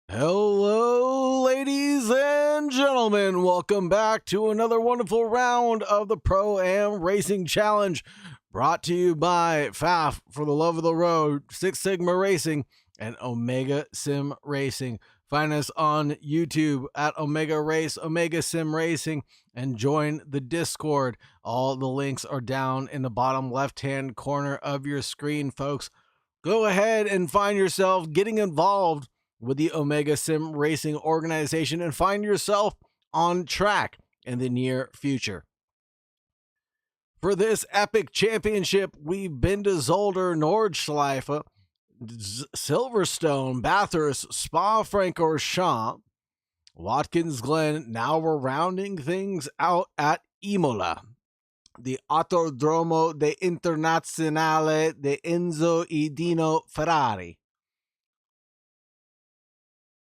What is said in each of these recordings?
Hello, ladies and gentlemen. Welcome back to another wonderful round of the Pro-Am Racing Challenge, brought to you by FAF for the love of the road, Six Sigma Racing, and Omega Sim Racing. Find us on YouTube at Omega Race, Omega Sim Racing, and join the Discord. All the links are down in the bottom left-hand corner of your screen, folks. Go ahead and find yourself getting involved with the Omega Sim Racing organization and find yourself on track in the near future. For this epic championship, we've been to Zolder, Nordschleife, Silverstone, Bathurst, Spa-Francorchamps, Watkins Glen. Now we're rounding things out at Imola, the Autodromo Internazionale de Enzo e Dino Ferrari.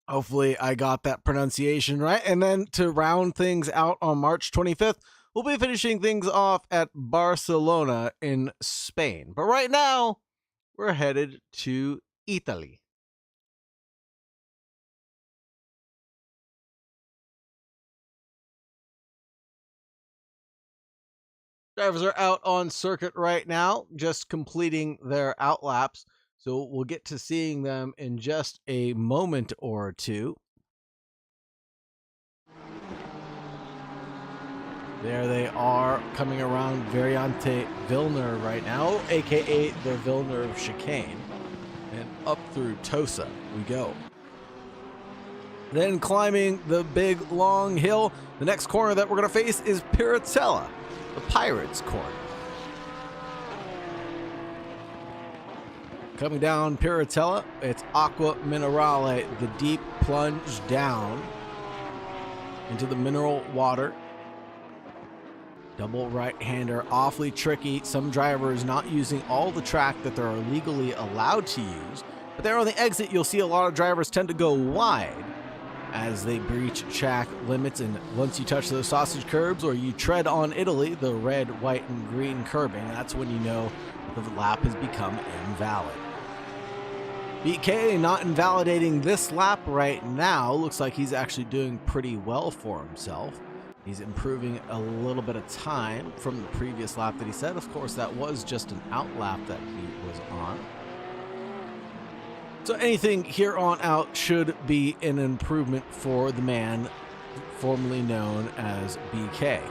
Hopefully I got that pronunciation right. And then to round things out on March 25th, we'll be finishing things off at Barcelona in Spain. But right now, we're headed to Italy. Drivers are out on circuit right now, just completing their outlaps. So we'll get to seeing them in just a moment or two. There they are, coming around Variante Villeneuve right now, aka the Villeneuve chicane. And up through Tosa we go. Then climbing the big long hill, the next corner that we're going to face is Piratella, the Pirates corner. Coming down Piratella, it's Acque Minerali, the deep plunge down into the mineral water. Double right-hander, awfully tricky. Some drivers not using all the track that they're legally allowed to use. But there on the exit, you'll see a lot of drivers tend to go wide as they breach track limits. And once you touch those sausage curbs or you tread on Italy, the red, white, and green curbing, that's when you know that the lap has become invalid. BK not invalidating this lap right now. Looks like he's actually doing pretty well for himself. He's improving a little bit of time from the previous lap that he said. Of course, that was just an out lap that he was on. So anything here on out should be an improvement for the man formerly known as BK.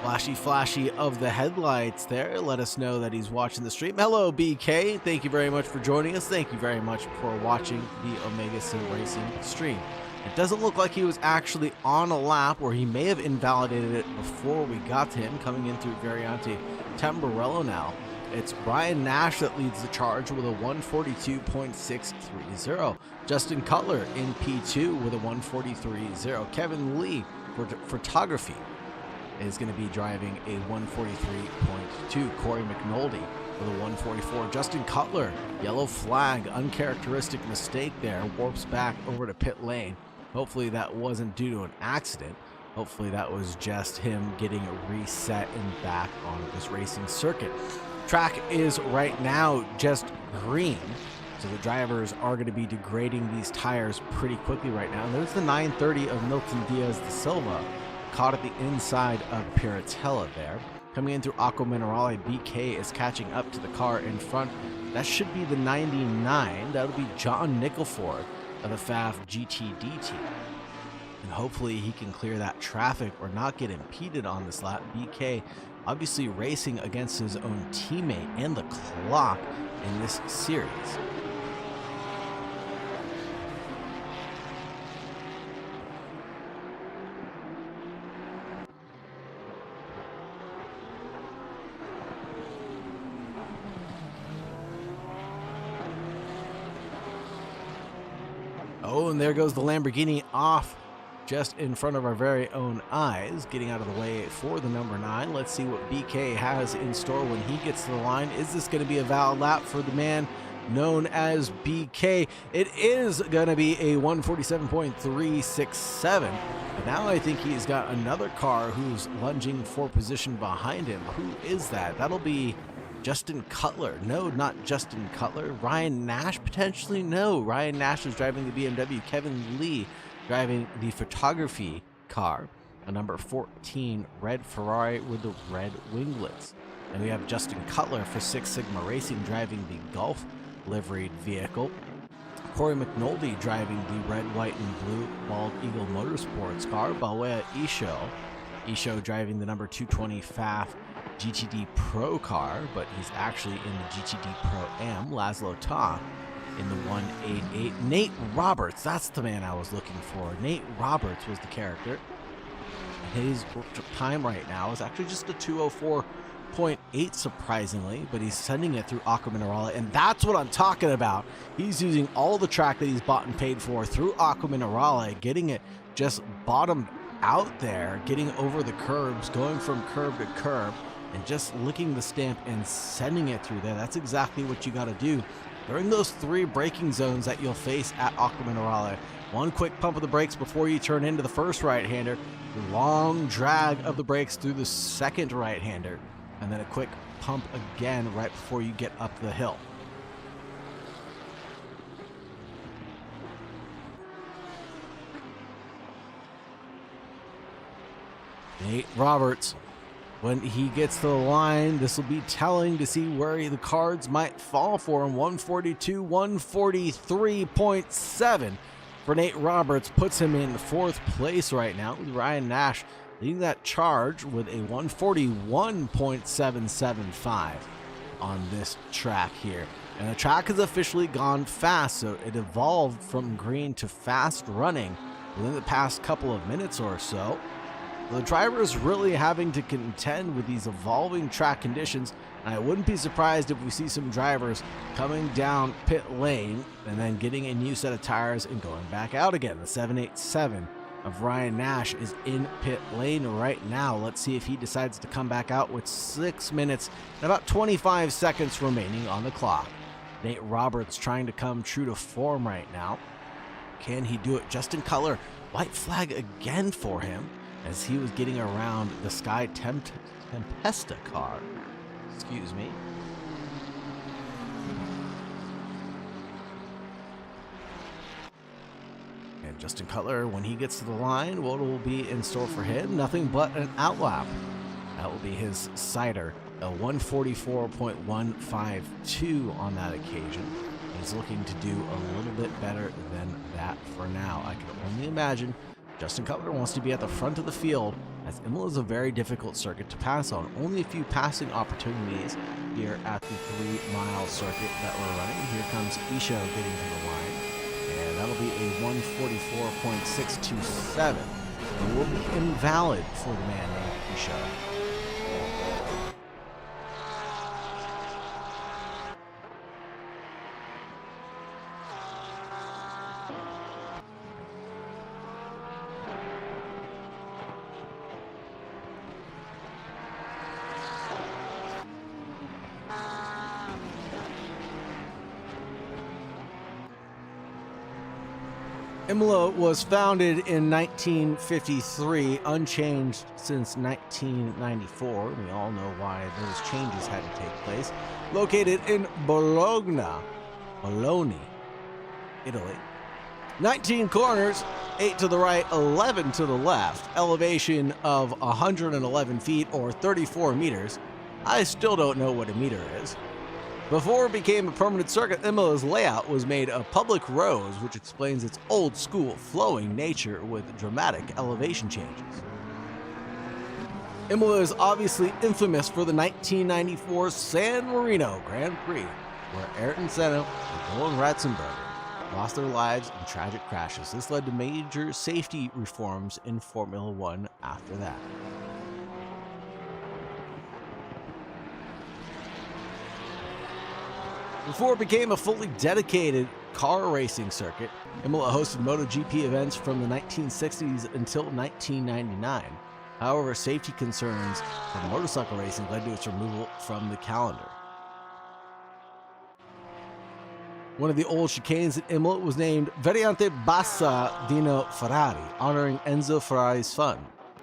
Flashy of the headlights there. Let us know that he's watching the stream. Hello, BK. Thank you very much for joining us. Thank you very much for watching the Omega Sim Racing stream. It doesn't look like he was actually on a lap, or he may have invalidated it before we got to him. Coming in through Variante Tamburello now, it's Brian Nash that leads the charge with a 142.630. Justin Cutler in P2 with a 143.0. Kevin Lee for photography is going to be driving a 143.2. Corey McNulty with a 144. Justin Cutler, yellow flag, uncharacteristic mistake there, warps back over to pit lane. Hopefully that wasn't due to an accident. Hopefully that was just him getting reset and back on this racing circuit. Track is right now just green, so the drivers are going to be degrading these tires pretty quickly right now. And there's the 930 of Milton Diaz de Silva, caught at the inside of Piratella there. Coming in through Acque Minerali, BK is catching up to the car in front. That should be the 99. That'll be John Nickelford of the FAF GTD team. And hopefully he can clear that traffic or not get impeded on this lap. BK obviously racing against his own teammate and the clock in this series. Oh, and there goes the Lamborghini off just in front of our very own eyes, getting out of the way for the number 9. Let's see what BK has in store when he gets to the line. Is this going to be a valid lap for the man known as BK? It is going to be a 147.367. But now I think he's got another car who's lunging for position behind him. Who is that? That'll be Justin Cutler. No, not Justin Cutler. Ryan Nash, potentially. No, Ryan Nash is driving the BMW. Kevin Lee driving the photography car, a number 14 red Ferrari with the red winglets. And we have Justin Cutler for Six Sigma Racing driving the Golf liveried vehicle. Corey McNulty driving the red, white, and blue Bald Eagle Motorsports car. Balwea Isho driving the number 220 FAF GTD Pro car, but he's actually in the GTD Pro-Am. Laszlo Ta in the 188. Nate Roberts, that's the man I was looking for. Nate Roberts was the character. His time right now is actually just a 204.8, surprisingly, but he's sending it through Acque Minerali, and that's what I'm talking about. He's using all the track that he's bought and paid for through Acque Minerali, getting it just bottomed out there, getting over the curbs, going from curb to curb, and just licking the stamp and sending it through there. That's exactly what you got to do during those 3 braking zones that you'll face at Acque Minerali. One quick pump of the brakes before you turn into the first right-hander, the long drag of the brakes through the second right-hander, and then a quick pump again right before you get up the hill. Nate Roberts, when he gets to the line, this will be telling to see where the cards might fall for him. 142, 143.7 for Nate Roberts puts him in 4th place right now, with Ryan Nash leading that charge with a 141.775 on this track here. And the track has officially gone fast, so it evolved from green to fast running within the past couple of minutes or so. The driver is really having to contend with these evolving track conditions, and I wouldn't be surprised if we see some drivers coming down pit lane and then getting a new set of tires and going back out again. The 787 of Ryan Nash is in pit lane right now. Let's see if he decides to come back out with 6 minutes and about 25 seconds remaining on the clock. Nate Roberts trying to come true to form right now. Can he do it? Justin Cutler, white flag again for him, as he was getting around the Sky Tempesta car. Excuse me. And Justin Cutler, when he gets to the line, what will be in store for him? Nothing but an outlap. That will be his cider, a 144.152 on that occasion. He's looking to do a little bit better than that for now. I can only imagine Justin Cutler wants to be at the front of the field, as Imola is a very difficult circuit to pass on. Only a few passing opportunities here at the 3-mile circuit that we're running. Here comes Isho getting to the line, and that'll be a 144.627. It will be invalid for the man named Isho. Imola was founded in 1953, unchanged since 1994. We all know why those changes had to take place. Located in Bologna, Italy. 19 corners, 8 to the right, 11 to the left. Elevation of 111 feet or 34 meters. I still don't know what a meter is. Before it became a permanent circuit, Imola's layout was made of public roads, which explains its old-school, flowing nature with dramatic elevation changes. Imola is obviously infamous for the 1994 San Marino Grand Prix, where Ayrton Senna and Roland Ratzenberger lost their lives in tragic crashes. This led to major safety reforms in Formula One after that. Before it became a fully dedicated car racing circuit, Imola hosted MotoGP events from the 1960s until 1999. However, safety concerns for motorcycle racing led to its removal from the calendar. One of the old chicanes at Imola was named Variante Bassa Dino Ferrari, honoring Enzo Ferrari's son.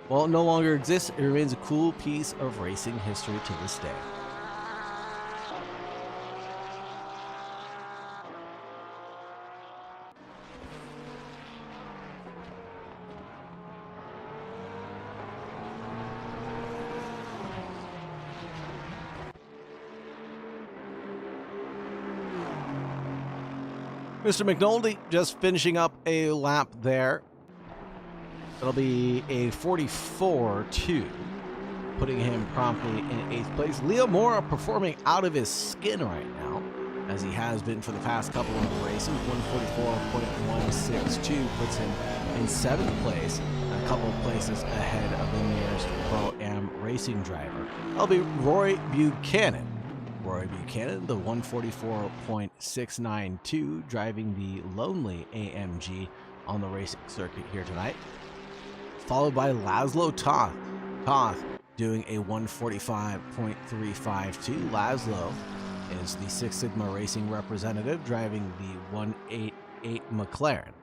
While it no longer exists, it remains a cool piece of racing history to this day. Mr. McNulty just finishing up a lap there. It'll be a 44-2, putting him promptly in 8th place. Leo Mora performing out of his skin right now, as he has been for the past couple of races. 144.162 puts him in 7th place, and a couple of places ahead of the nearest Pro-Am Racing driver. That'll be Roy Buchanan. Roy Buchanan, the 144.692, driving the lonely AMG on the racing circuit here tonight. Followed by Laszlo Toth. Toth doing a 145.352. Laszlo is the Six Sigma Racing representative, driving the 188 McLaren.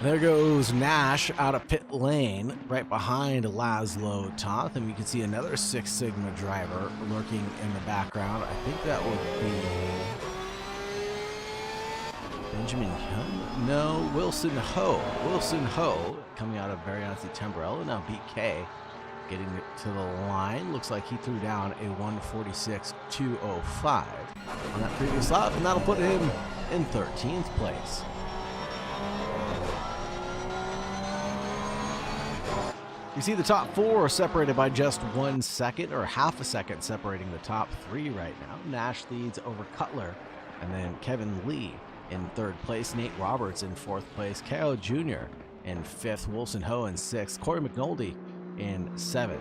There goes Nash out of pit lane, right behind Laszlo Toth, and you can see another Six Sigma driver lurking in the background. I think that would be Benjamin Hill? No, Wilson Ho. Wilson Ho coming out of Varianti Tembrello. Now BK getting to the line. Looks like he threw down a 146.205 on that previous lap, and that'll put him in 13th place. You see the top 4 are separated by just 1 second, or half a second separating the top 3 right now. Nash leads over Cutler, and then Kevin Lee in 3rd place. Nate Roberts in 4th place. Kao Jr. in 5th. Wilson Ho in 6th. Corey McNulty in 7th.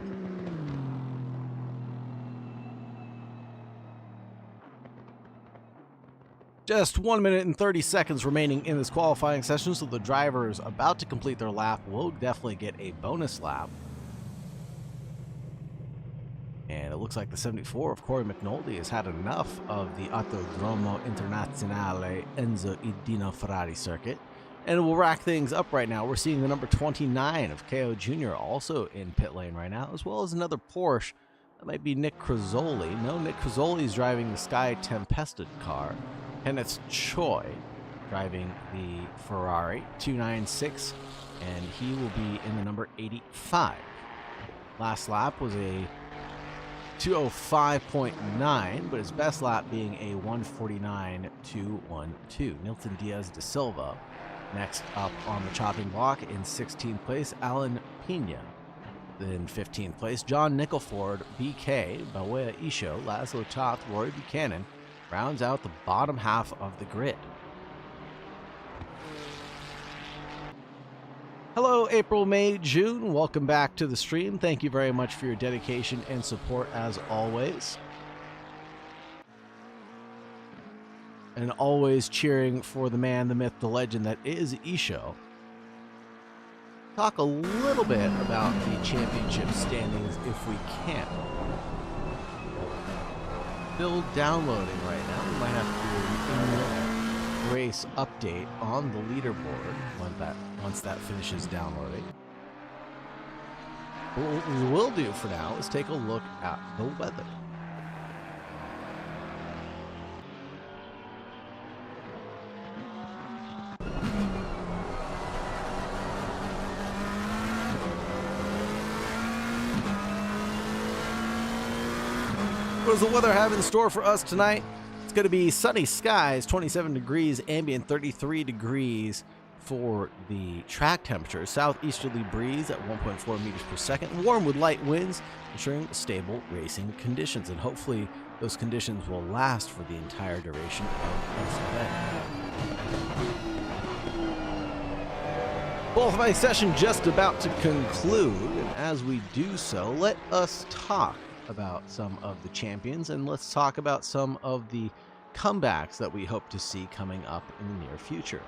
Just 1 minute and 30 seconds remaining in this qualifying session, so the drivers about to complete their lap will definitely get a bonus lap. And it looks like the 74 of Corey McNulty has had enough of the Autodromo Internazionale Enzo e Dino Ferrari circuit, and we'll rack things up right now. We're seeing the number 29 of Kao Jr. also in pit lane right now, as well as another Porsche. That might be Nick Crizzoli. No, Nick Crizzoli is driving the Sky Tempested car. Kenneth Choi driving the Ferrari 296, and he will be in the number 85. Last lap was a 205.9, but his best lap being a 149.212. Nilton Diaz de Silva next up on the chopping block in 16th place. Alan Pena in 15th place. John Nicholford, BK, Bawea Isho, Laszlo Toth, Roy Buchanan rounds out the bottom half of the grid. Hello, April, May, June. Welcome back to the stream. Thank you very much for your dedication and support as always. And always cheering for the man, the myth, the legend that is Isho. Talk a little bit about the championship standings if we can. Still downloading right now. We might have to do an in-race update on the leaderboard once that finishes downloading. What we will do for now is take a look at the weather. What does the weather have in store for us tonight? It's going to be sunny skies, 27 degrees, ambient 33 degrees for the track temperature. Southeasterly breeze at 1.4 meters per second. Warm with light winds, ensuring stable racing conditions. And hopefully those conditions will last for the entire duration of this event. Qualifying session just about to conclude. And as we do so, let us talk about some of the champions, and let's talk about some of the comebacks that we hope to see coming up in the near future.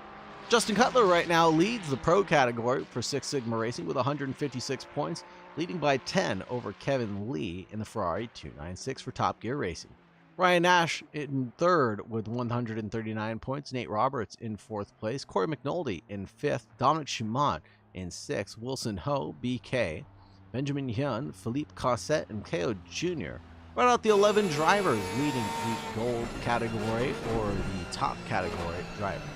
Justin Cutler right now leads the pro category for Six Sigma Racing with 156 points, leading by 10 over Kevin Lee in the Ferrari 296 for Top Gear Racing. Ryan Nash in 3rd with 139 points, Nate Roberts in 4th place, Corey McNulty in 5th, Dominic Schumont in 6th, Wilson Ho, BK, Benjamin Hyun, Philippe Cossette, and Kao Jr. Right out the 11 drivers leading the gold category or the top category drivers.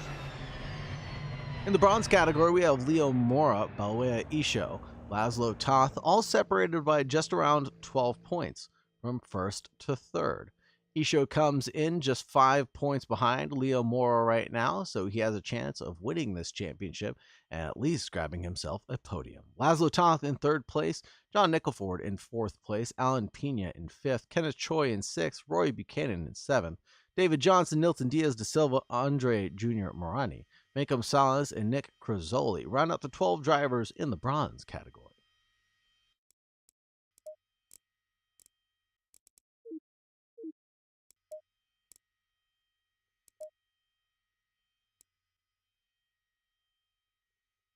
In the bronze category, we have Leo Mora, Bawea Isho, Laszlo Toth, all separated by just around 12 points. from first to third. Isho comes in just 5 points behind Leo Mora right now, so he has a chance of winning this championship and at least grabbing himself a podium. Laszlo Toth in third place, John Nickelford in fourth place, Alan Pena in fifth, Kenneth Choi in sixth, Roy Buchanan in seventh, David Johnson, Nilton Diaz de Silva, Andre Jr. Morani, Malcolm Salas, and Nick Crazzoli round up the 12 drivers in the bronze category.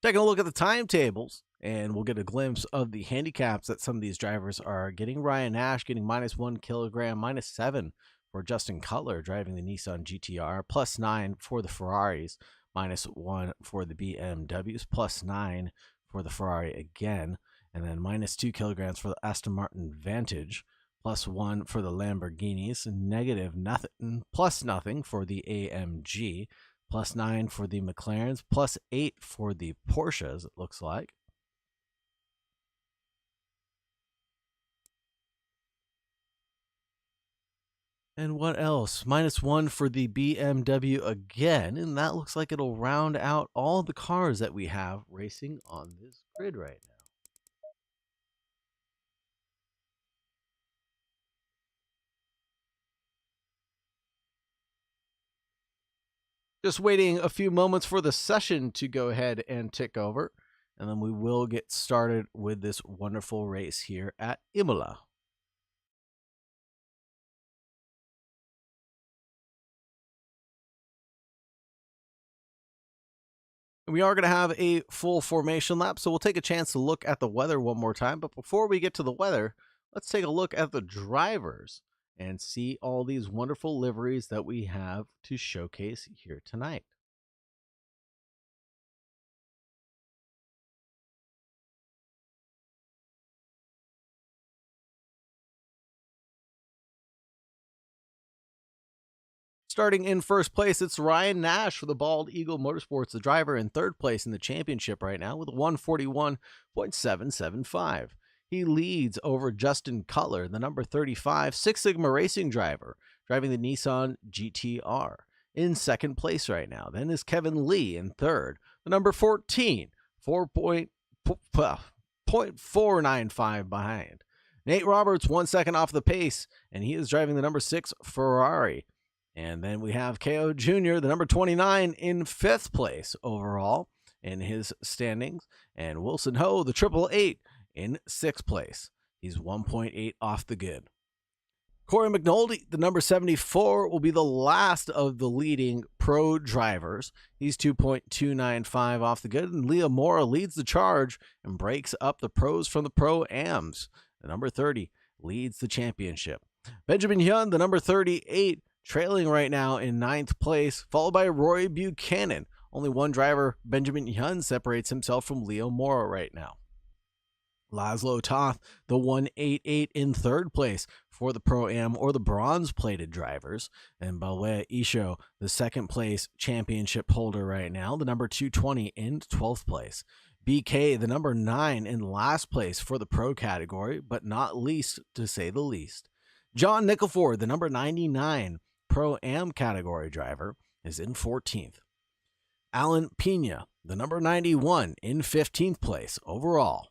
Taking a look at the timetables, and we'll get a glimpse of the handicaps that some of these drivers are getting. Ryan Nash getting -1 kilogram, -7 for Justin Cutler driving the Nissan GTR, +9 for the Ferraris, -1 for the BMWs, +9 for the Ferrari again, and then -2 kilograms for the Aston Martin Vantage, +1 for the Lamborghinis, -nothing, +0 for the AMG, +9 for the McLarens, +8 for the Porsches, it looks like. And what else? -1 for the BMW again, and that looks like it'll round out all the cars that we have racing on this grid right now. Just waiting a few moments for the session to go ahead and tick over, and then we will get started with this wonderful race here at Imola. We are going to have a full formation lap, so we'll take a chance to look at the weather one more time. But before we get to the weather, let's take a look at the drivers and see all these wonderful liveries that we have to showcase here tonight. Starting in first place, it's Ryan Nash for the Bald Eagle Motorsports, the driver in third place in the championship right now with a 141.775. He leads over Justin Cutler, the number 35 Six Sigma Racing driver, driving the Nissan GTR, in second place right now. Then is Kevin Lee in third, the number 14, 4.495 behind. Nate Roberts 1 second off the pace, and he is driving the number 6 Ferrari. And then we have KO Jr., the number 29, in fifth place overall in his standings. And Wilson Ho, the 888, in sixth place. He's 1.8 off the grid. Corey McNulty, the number 74, will be the last of the leading pro drivers. He's 2.295 off the grid. And Leah Mora leads the charge and breaks up the pros from the Pro-Ams. The number 30 leads the championship. Benjamin Hyun, the number 38, trailing right now in ninth place, followed by Roy Buchanan. Only one driver, Benjamin Hyun, separates himself from Leo Mora right now. Laszlo Toth, the 188, in third place for the Pro-Am or the bronze-plated drivers. And Balwe Isho, the second place championship holder right now, the number 220, in 12th place. BK, the number 9, in last place for the pro category, but not least to say the least. John Nickelford, the number 99 Pro-Am category driver, is in 14th. Alan Pena, the number 91, in 15th place overall.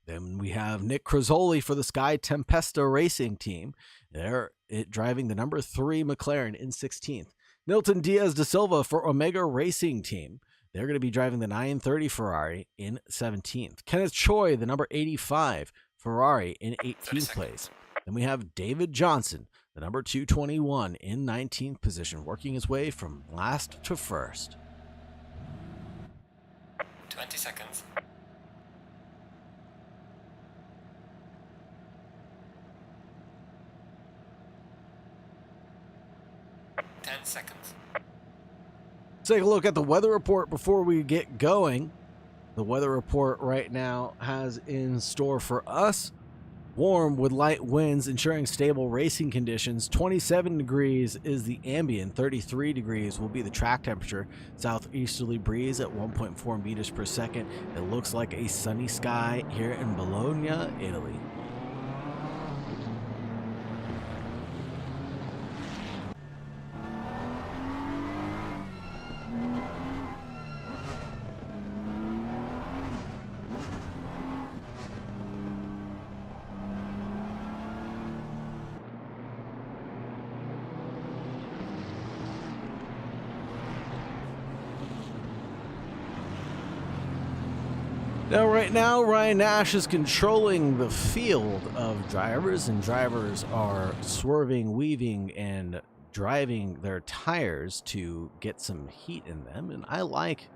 Then we have Nick Crazzoli for the Sky Tempesta Racing team. They're driving the number 3 McLaren in 16th. Nilton Diaz de Silva for Omega Racing team. They're going to be driving the 930 Ferrari in 17th. Kenneth Choi, the number 85 Ferrari, in 18th place. Then we have David Johnson, the number 221, in 19th position, working his way from last to first. 20 seconds. Seconds. Let's take a look at the weather report before we get going. The weather report right now has in store for us warm with light winds, ensuring stable racing conditions. 27 degrees is the ambient, 33 degrees will be the track temperature. Southeasterly breeze at 1.4 meters per second. It looks like a sunny sky here in Bologna, Italy. Now, right now, Ryan Nash is controlling the field of drivers, and drivers are swerving, weaving, and driving their tires to get some heat in them. And I like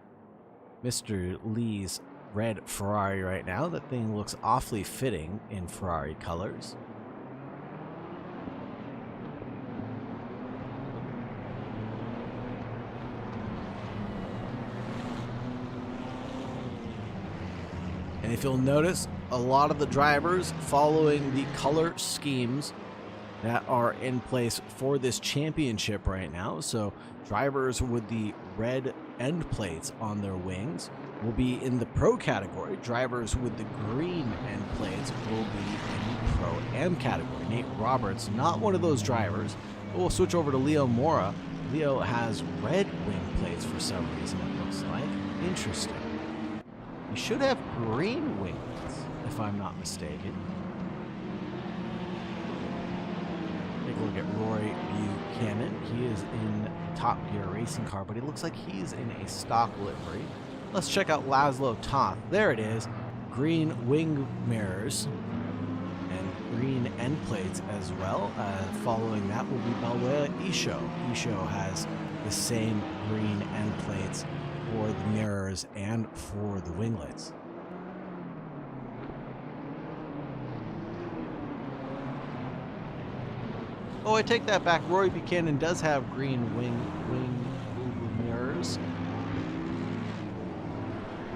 Mr. Lee's red Ferrari right now. That thing looks awfully fitting in Ferrari colors. And if you'll notice, a lot of the drivers following the color schemes that are in place for this championship right now. So drivers with the red end plates on their wings will be in the pro category. Drivers with the green end plates will be in the Pro-Am category. Nate Roberts, not one of those drivers. But we'll switch over to Leo Mora. Leo has red wing plates for some reason, it looks like. Interesting. He should have green wings, if I'm not mistaken. Take a look at Rory Buchanan. He is in Top Gear racing car, but he looks like he's in a stock livery. Let's check out Laszlo Toth. There it is. Green wing mirrors and green end plates as well. Following that will be Belwea Isho. Isho has the same green end plates for the mirrors and for the winglets. Oh, I take that back. Rory Buchanan does have green wing mirrors,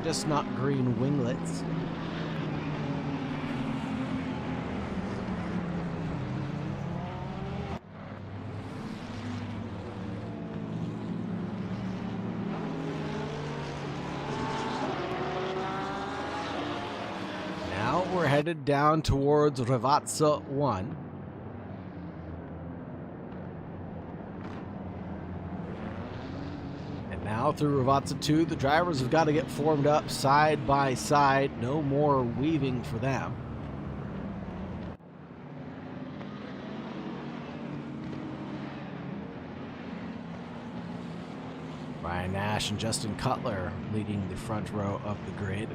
just not green winglets. Now we're headed down towards Rivazza 1. Now through Rivazza 2, the drivers have got to get formed up side by side. No more weaving for them. Ryan Nash and Justin Cutler leading the front row of the grid.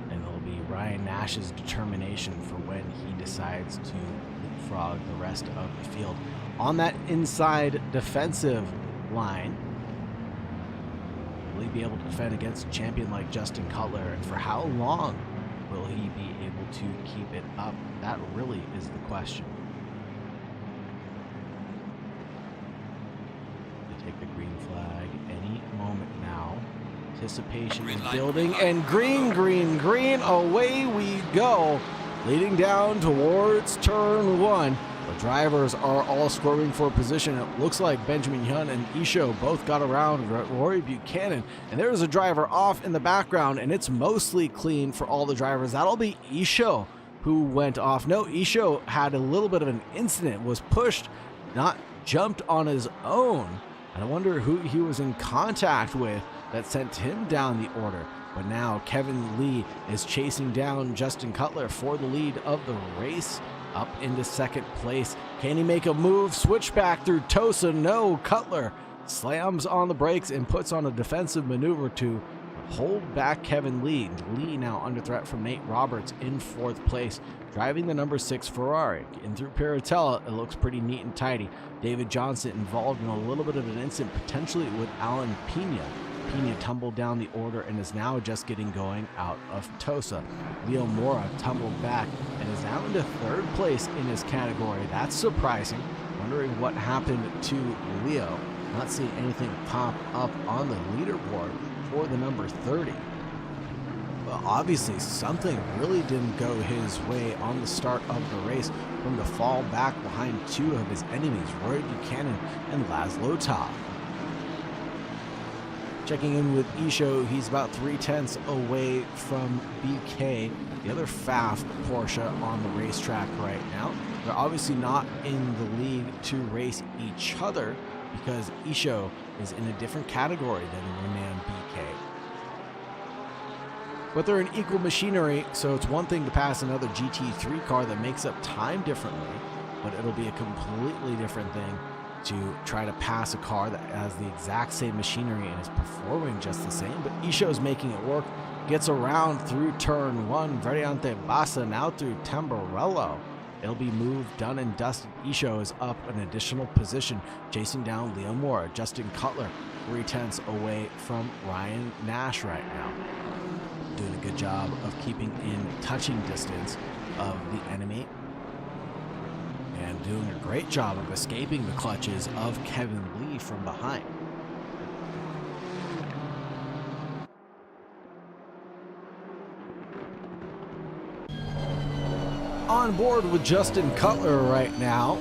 And it'll be Ryan Nash's determination for when he decides to leapfrog the rest of the field. On that inside defensive line, will he be able to defend against a champion like Justin Cutler? And for how long will he be able to keep it up? That really is the question. They take the green flag any moment now. Anticipation is building, and green, green, green, away we go. Leading down towards turn 1. The drivers are all swerving for position. It looks like Benjamin Hyun and Isho both got around Rory Buchanan. And there's a driver off in the background, and it's mostly clean for all the drivers. That'll be Isho who went off. No, Isho had a little bit of an incident, was pushed, not jumped on his own. And I wonder who he was in contact with that sent him down the order. But now Kevin Lee is chasing down Justin Cutler for the lead of the race. Up into second place. Can he make a move? Switch back through Tosa. No, Cutler slams on the brakes and puts on a defensive maneuver to hold back Kevin Lee. Lee now under threat from Nate Roberts in fourth place, driving the number 6 Ferrari. In through Piratella, it looks pretty neat and tidy. David Johnson involved in a little bit of an incident, potentially with Alan Pena. Pena tumbled down the order and is now just getting going out of Tosa. Leo Mora tumbled back and is now into third place in his category. That's surprising. Wondering what happened to Leo. Not seeing anything pop up on the leaderboard for the number 30. Well, obviously something really didn't go his way on the start of the race from the fall back behind two of his enemies, Roy Buchanan and Laszlo Toth. Checking in with Isho, he's about 3/10 away from BK, the other FAF Porsche on the racetrack right now. They're obviously not in the league to race each other because Isho is in a different category than your man BK. But they're in equal machinery, so it's one thing to pass another GT3 car that makes up time differently, but it'll be a completely different thing to try to pass a car that has the exact same machinery and is performing just the same. But Isho's making it work. gets around through turn 1. Variante Bassa now through Tamburello. It'll be moved, done and dusted. Isho is up an additional position, chasing down Leo Mora. Justin Cutler 3/10 away from Ryan Nash right now. Doing a good job of keeping in touching distance of the enemy. And doing a great job of escaping the clutches of Kevin Lee from behind. On board with Justin Cutler right now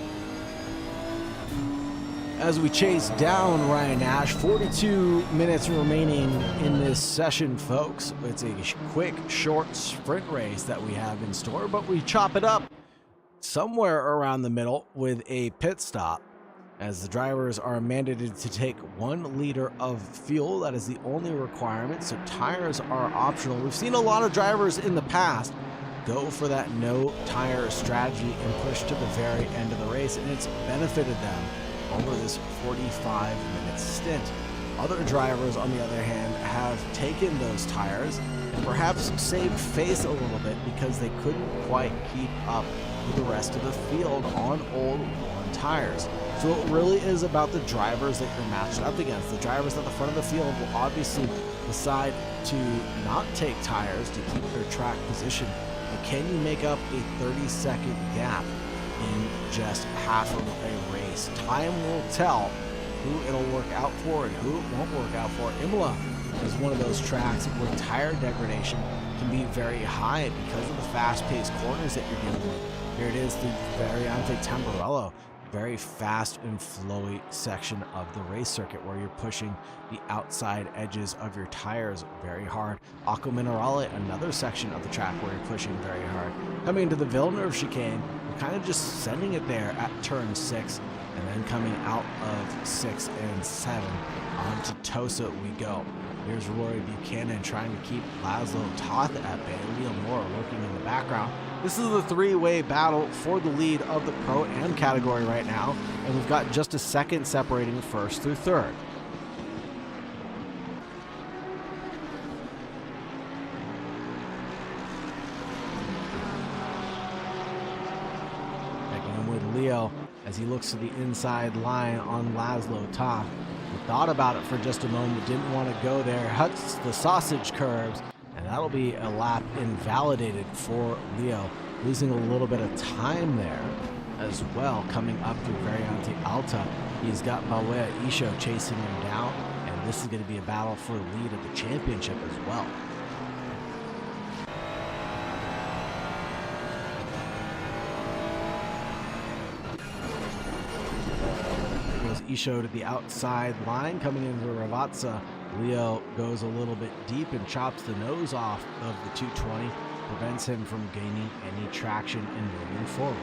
as we chase down Ryan Nash. 42 minutes remaining in this session, folks. It's a quick, short sprint race that we have in store, but we chop it up somewhere around the middle with a pit stop, as the drivers are mandated to take 1 liter of fuel. That is the only requirement, so tires are optional. We've seen a lot of drivers in the past go for that no tire strategy and push to the very end of the race, and it's benefited them over this 45-minute stint. Other drivers, on the other hand, have taken those tires and perhaps saved face a little bit because they couldn't quite keep up with the rest of the field on old worn tires. So it really is about the drivers that you're matched up against. The drivers at the front of the field will obviously decide to not take tires to keep their track position. But can you make up a 30-second gap in just half of a race? Time will tell who it'll work out for and who it won't work out for. Imola is one of those tracks where tire degradation can be very high because of the fast-paced corners that you're dealing with. Here it is, the Variante Tamburello. Very fast and flowy section of the race circuit where you're pushing the outside edges of your tires very hard. Acque Minerali, another section of the track where you're pushing very hard. Coming into the Villeneuve chicane, we're kind of just sending it there at turn 6, and then coming out of 6 and 7 onto Tosa we go. Here's Rory Buchanan trying to keep Laszlo Toth at bay. Leo Moore lurking in the background. This is the 3-way battle for the lead of the Pro-Am category right now, and we've got just a second separating first through third. Checking in with Leo as he looks to the inside line on Laszlo Toth. He thought about it for just a moment, didn't want to go there, huts the sausage curves, and that'll be a lap invalidated for Leo, losing a little bit of time there as well. Coming up through Variante Alta, he's got Balwea Isho chasing him down, and this is going to be a battle for the lead of the championship as well. Isho to the outside line, coming into Rivazza. Leo goes a little bit deep and chops the nose off of the 220, prevents him from gaining any traction and moving forward.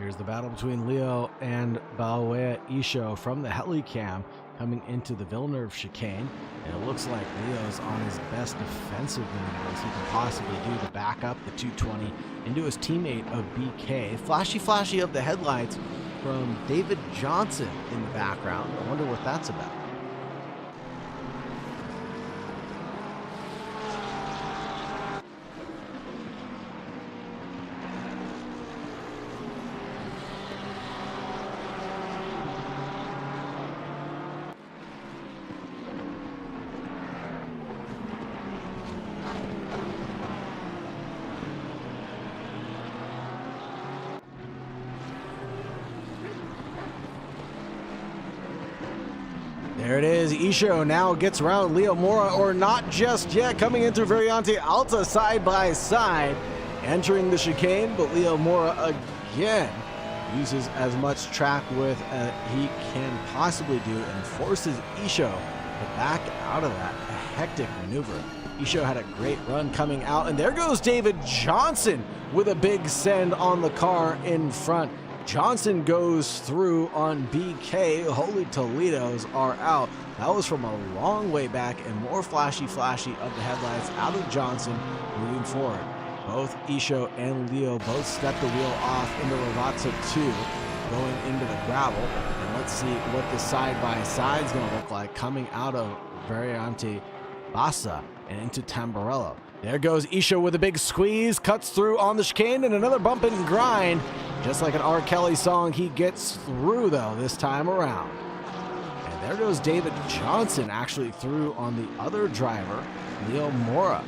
Here's the battle between Leo and Balwea Isho from the Helicam coming into the Villeneuve chicane. And it looks like Leo's on his best defensive maneuvers he can possibly do to back up the 220 into his teammate of BK. Flashy of the headlights from David Johnson in the background. I wonder what that's about. There it is. Isho now gets around Leo Mora, or not just yet, coming in through Variante Alta side by side, entering the chicane, but Leo Mora again uses as much track width as he can possibly do and forces Isho to back out of that hectic maneuver. Isho had a great run coming out, and there goes David Johnson with a big send on the car in front. Johnson goes through on BK. Holy Toledos are out. That was from a long way back, and more flashy of the headlights out of Johnson moving forward. Both Isho and Leo both stepped the wheel off into Rivazza 2, going into the gravel. And let's see what the side-by-side is going to look like coming out of Variante Bassa and into Tamburello. There goes Isho with a big squeeze, cuts through on the chicane, and another bump and grind. Just like an R. Kelly song, he gets through, though, this time around. And there goes David Johnson actually through on the other driver, Leo Mora.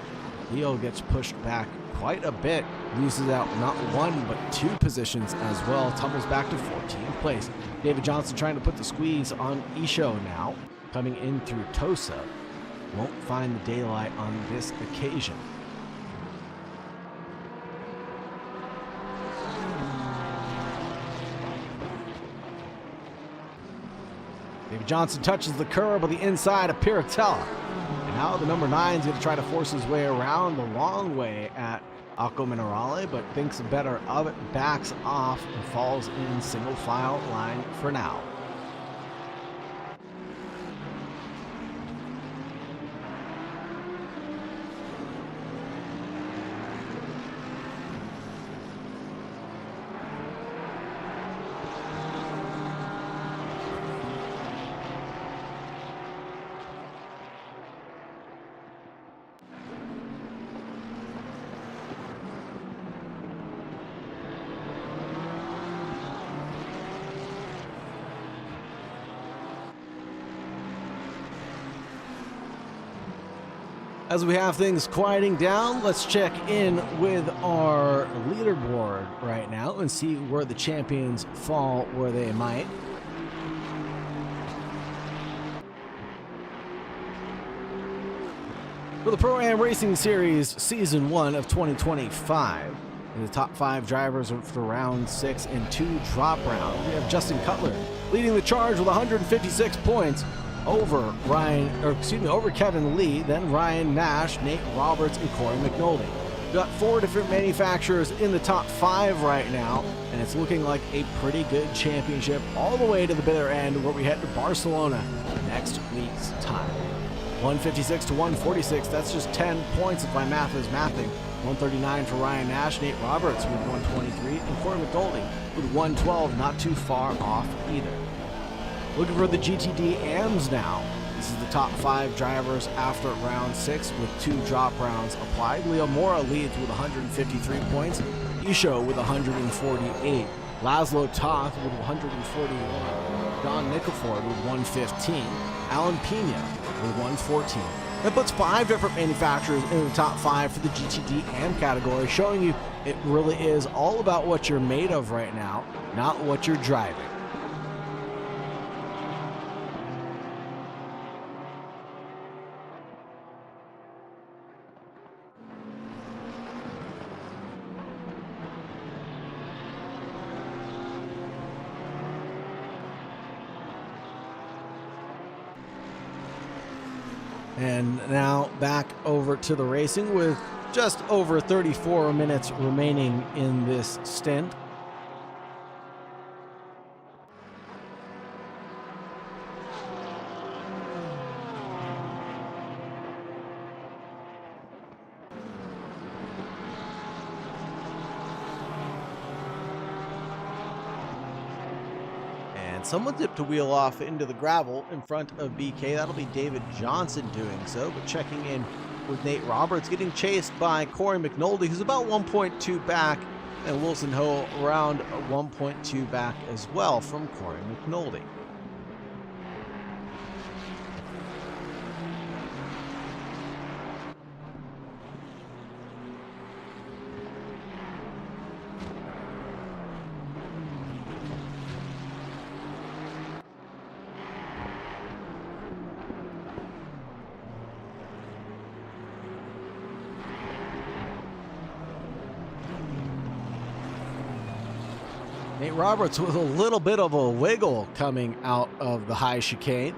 Leo gets pushed back quite a bit, loses out not one but 2 positions as well, tumbles back to 14th place. David Johnson trying to put the squeeze on Isho now, coming in through Tosa. Won't find the daylight on this occasion. David Johnson touches the curb on the inside of Piratella. And now the number 9 is going to try to force his way around the long way at Acque Minerali, but thinks better of it, backs off, and falls in single file line for now. As we have things quieting down, let's check in with our leaderboard right now and see where the champions fall where they might. For the Pro-Am Racing Series Season 1 of 2025, the top 5 drivers for round 6 and 2 drop round. We have Justin Cutler leading the charge with 156 points. Over Kevin Lee, then Ryan Nash, Nate Roberts, and Corey McNulty. We've got 4 different manufacturers in the top 5 right now, and it's looking like a pretty good championship all the way to the bitter end where we head to Barcelona next week's time. 156 to 146, that's just 10 points if my math is mathing. 139 for Ryan Nash, Nate Roberts with 123, and Corey McNulty with 112, not too far off either. Looking for the GTD AMs now. This is the top 5 drivers after round 6 with 2 drop rounds applied. Leo Mora leads with 153 points. Isho with 148. Laszlo Toth with 141. Don Nickelford with 115. Alan Pena with 114. That puts 5 different manufacturers in the top 5 for the GTD AM category, showing you it really is all about what you're made of right now, not what you're driving. And now back over to the racing with just over 34 minutes remaining in this stint. Someone dipped a wheel off into the gravel in front of BK. That'll be David Johnson doing so, but checking in with Nate Roberts, getting chased by Corey McNulty, who's about 1.2 back, and Wilson Ho around 1.2 back as well from Corey McNulty. Nate Roberts with a little bit of a wiggle coming out of the high chicane.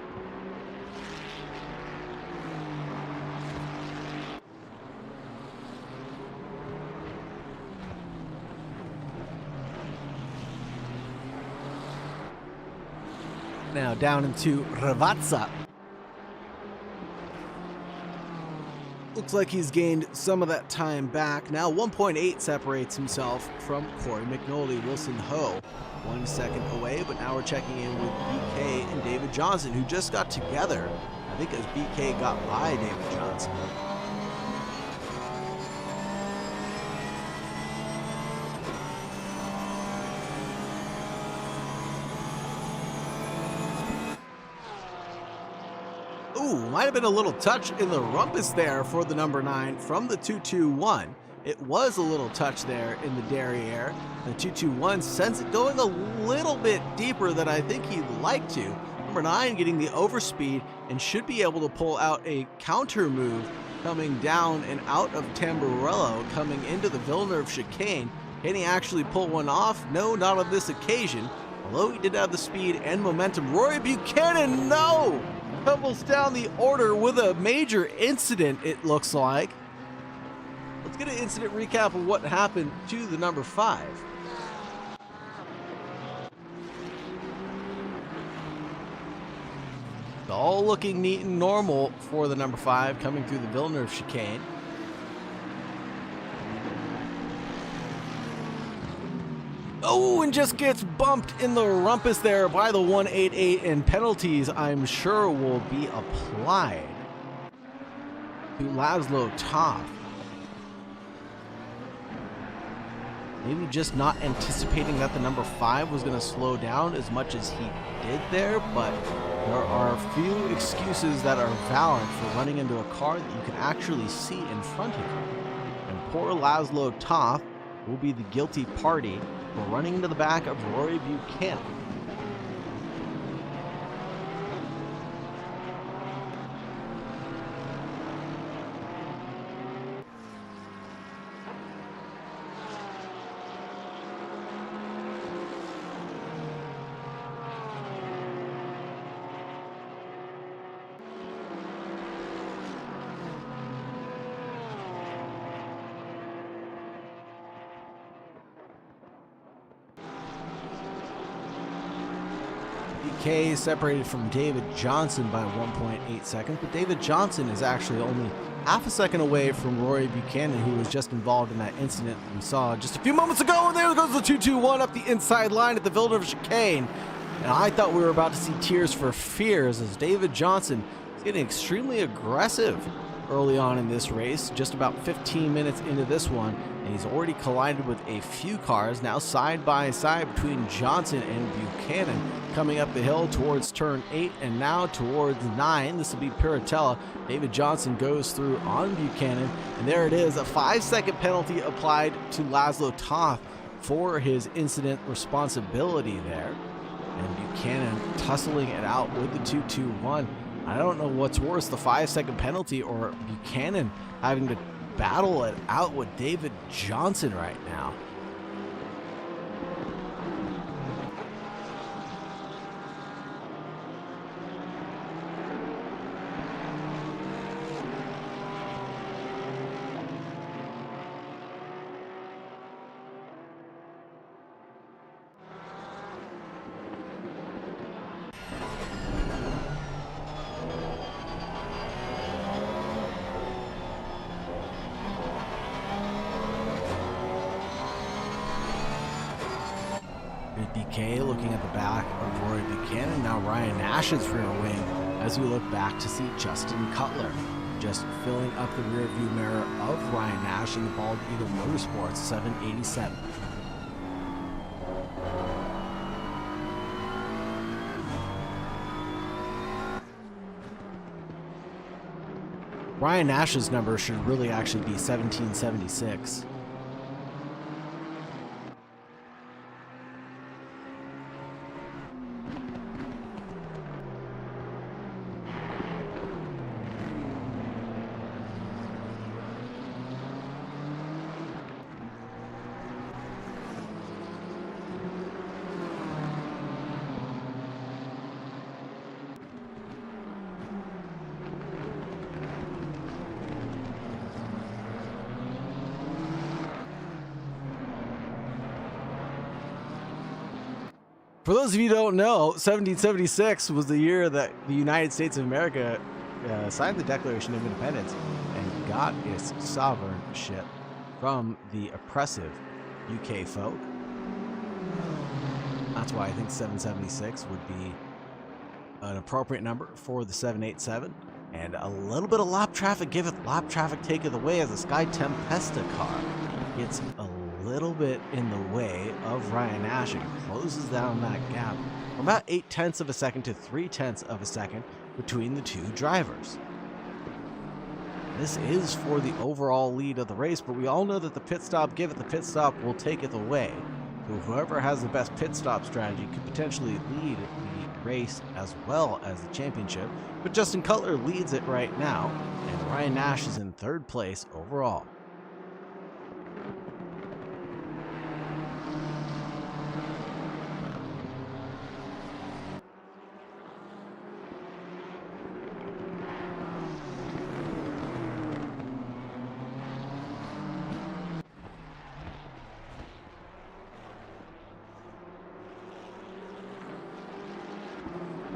now down into Rivazza. Looks like he's gained some of that time back. Now 1.8 separates himself from Corey McNulty. Wilson Ho 1 second away, but now we're checking in with BK and David Johnson, who just got together, I think, as BK got by David Johnson. Ooh, might have been a little touch in the rumpus there for the number 9 from the 221. It was a little touch there in the derriere. The 221 sends it going a little bit deeper than I think he'd like to. Number 9 getting the overspeed and should be able to pull out a counter move coming down and out of Tamburello, coming into the Villeneuve chicane. Can he actually pull one off? No, not on this occasion. Although he did have the speed and momentum. Rory Buchanan, no! Tumbles down the order with a major incident, it looks like. Let's get an incident recap of what happened to the number 5. All looking neat and normal for the number 5 coming through the Villeneuve chicane. Oh, and just gets bumped in the rumpus there by the 188, and penalties, I'm sure, will be applied to Laszlo Toth. Maybe just not anticipating that the number 5 was going to slow down as much as he did there, but there are a few excuses that are valid for running into a car that you can actually see in front of you. And poor Laszlo Toth will be the guilty party for running into the back of Rory Buchanan. BK separated from David Johnson by 1.8 seconds, but David Johnson is actually only half a second away from Rory Buchanan, who was just involved in that incident we saw just a few moments ago. And there goes the 221 up the inside line at the Villeneuve chicane. And I thought we were about to see tears for fears as David Johnson is getting extremely aggressive early on in this race, just about 15 minutes into this one. And he's already collided with a few cars, now side by side between Johnson and Buchanan, coming up the hill towards turn 8 and now towards 9. This will be Piratella. David Johnson goes through on Buchanan, and there it is, a 5-second penalty applied to Laszlo Toth for his incident responsibility there. And Buchanan tussling it out with the 221. I don't know what's worse, the 5-second penalty or Buchanan having to battle it out with David Johnson right now. BK looking at the back of Rory Buchanan. Now Ryan Nash's rear wing as we look back to see Justin Cutler just filling up the rear view mirror of Ryan Nash in the Bald Eagle Motorsports 787. Ryan Nash's number should really actually be 1776. For those of you who don't know, 1776 was the year that the United States of America signed the Declaration of Independence and got its sovereignship from the oppressive UK folk. That's why I think 776 would be an appropriate number for the 787. And a little bit of lap traffic giveth lap traffic taketh away as the Sky Tempesta car gets a little bit in the way of Ryan Nash and closes down that gap from about 0.8 of a second to 0.3 of a second between the two drivers. This is for the overall lead of the race, but we all know that the pit stop giveth, the pit stop will taketh away. So whoever has the best pit stop strategy could potentially lead the race as well as the championship. But Justin Cutler leads it right now, and Ryan Nash is in third place overall.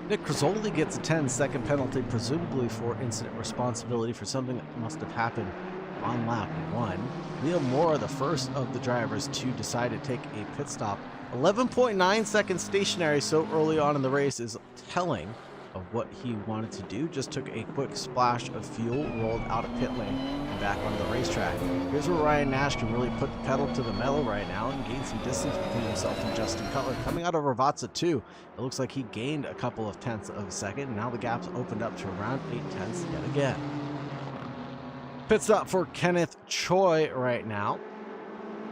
Nick Crisoli gets a 10-second penalty, presumably for incident responsibility for something that must have happened on lap 1. Leo Mora, the first of the drivers to decide to take a pit stop. 11.9 seconds stationary so early on in the race is telling of what he wanted to do. Just took a quick splash of fuel, rolled out of pit lane, and back onto the racetrack. Here's where Ryan Nash can really put the pedal to the metal right now and gain some distance between himself and Justin Cutler. Coming out of Rivazza 2, it looks like he gained a couple of tenths of a second, and now the gap's opened up to around 0.8 yet again. Pit stop for Kenneth Choi right now.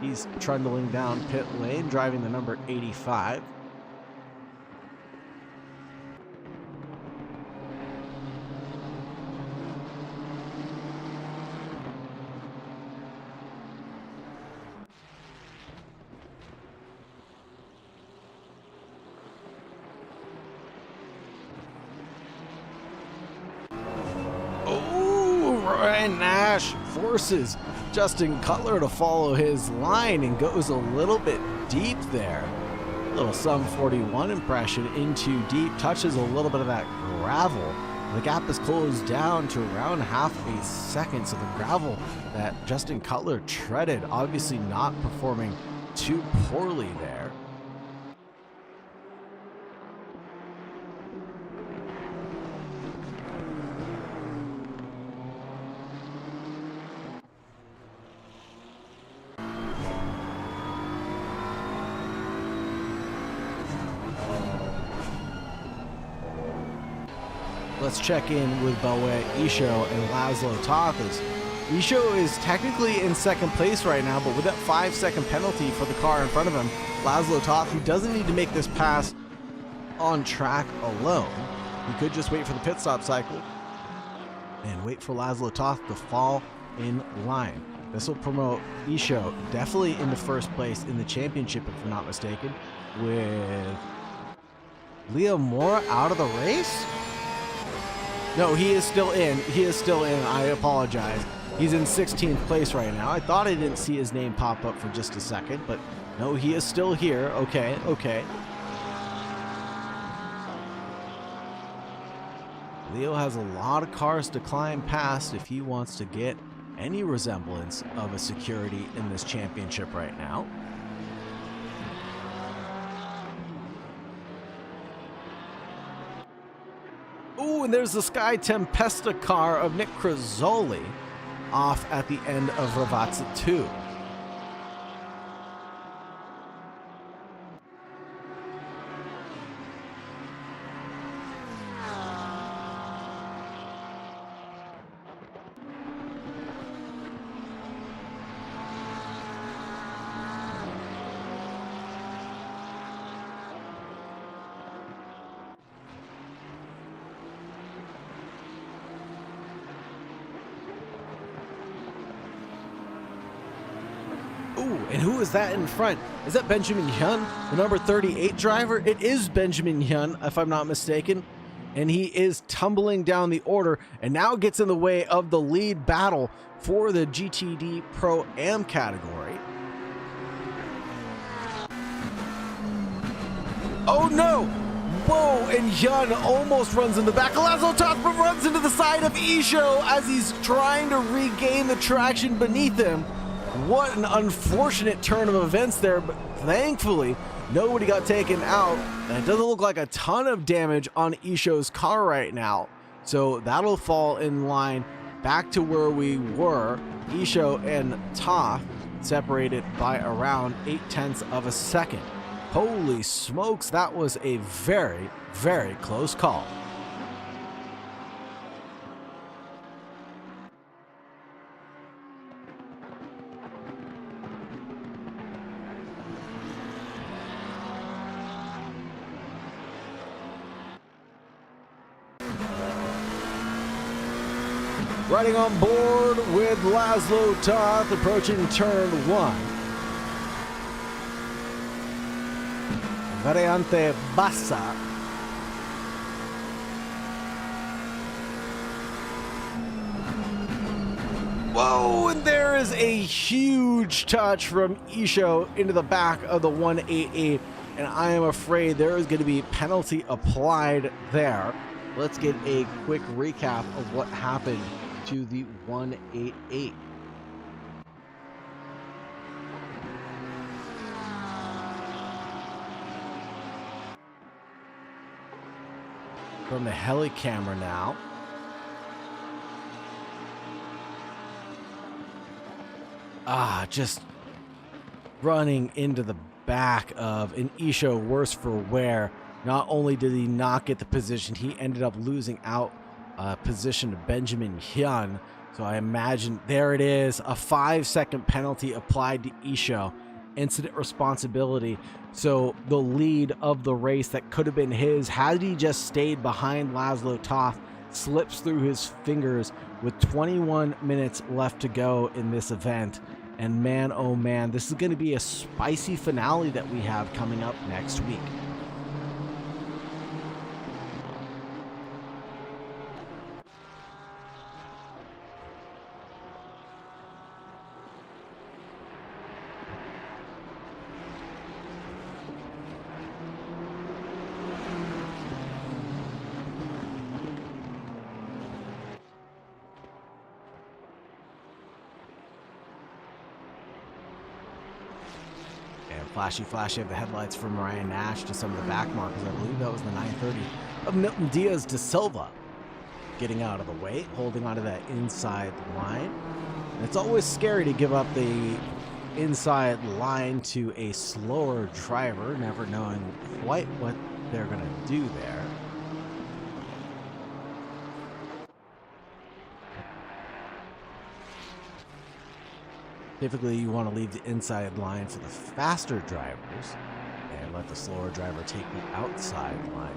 He's trundling down pit lane, driving the number 85. Ryan Nash forces Justin Cutler to follow his line and goes a little bit deep there. A little sum 41 impression into deep, touches a little bit of that gravel. The gap is closed down to around half a second, so the gravel that Justin Cutler treaded, obviously not performing too poorly there. Let's check in with Belway, Isho, and Laszlo Toth. Isho is technically in second place right now, but with that 5-second penalty for the car in front of him, Laszlo Toth, he doesn't need to make this pass on track alone. He could just wait for the pit stop cycle and wait for Laszlo Toth to fall in line. This will promote Isho definitely into first place in the championship, if I'm not mistaken, with Leo Mora out of the race? No, he is still in. He is still in. I apologize. He's in 16th place right now. I thought I didn't see his name pop up for just a second, but no, he is still here. Okay, okay. Leo has a lot of cars to climb past if he wants to get any resemblance of a security in this championship right now. Ooh, and there's the Sky Tempesta car of Nick Crisoli off at the end of Rivazza 2. Ooh, and who is that in front? Is that Benjamin Hyun, the number 38 driver? It is Benjamin Hyun, if I'm not mistaken. And he is tumbling down the order and now gets in the way of the lead battle for the GTD Pro-Am category. Oh no! Whoa, and Hyun almost runs in the back. Laszlo Toth runs into the side of Isho as he's trying to regain the traction beneath him. What an unfortunate turn of events there, but thankfully, nobody got taken out. And it doesn't look like a ton of damage on Isho's car right now. So that'll fall in line back to where we were. Isho and Toth separated by around 0.8 of a second. Holy smokes, that was a very, very close call. Riding on board with Laszlo Toth approaching turn 1. Variante Bassa. Whoa, and there is a huge touch from Isho into the back of the 188, and I am afraid there is going to be penalty applied there. Let's get a quick recap of what happened to the 188. From the heli camera now. Just running into the back of an Isho worse for wear. Not only did he not get the position, he ended up losing out position to Benjamin Hyun. So I imagine there it is, a 5-second penalty applied to Isho. Incident responsibility. So the lead of the race that could have been his, had he just stayed behind Laszlo Toth, slips through his fingers with 21 minutes left to go in this event. And man, oh man, this is going to be a spicy finale that we have coming up next week. Flashy of the headlights from Ryan Nash to some of the back markers. I believe that was the 930 of Milton Diaz de Silva. Getting out of the way, holding onto that inside line. And it's always scary to give up the inside line to a slower driver, never knowing quite what they're going to do there. Typically, you want to leave the inside line for the faster drivers and let the slower driver take the outside line.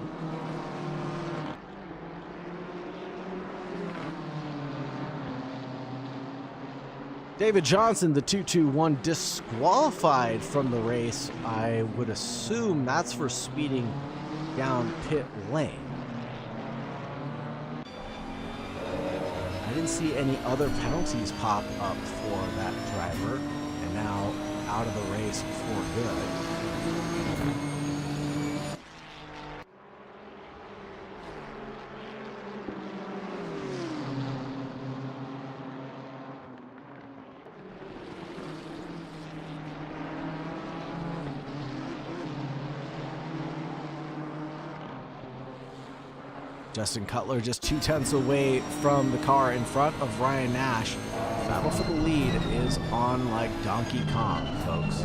David Johnson, the 221, disqualified from the race. I would assume that's for speeding down pit lane. I didn't see any other penalties pop up for that driver, and now out of the race for good. Justin Cutler just 0.2 away from the car in front of Ryan Nash. Battle for the lead is on like Donkey Kong, folks.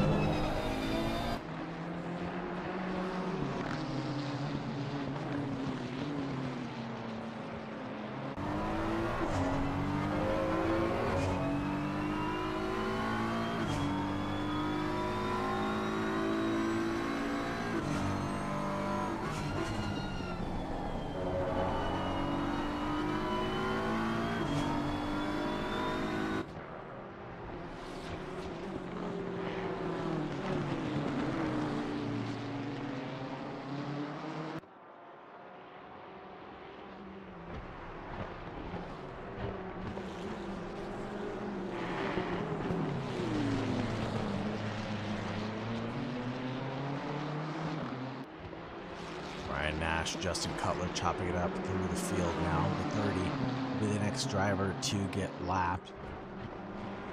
Ryan Nash, Justin Cutler chopping it up through the field now. The 30 will be the next driver to get lapped,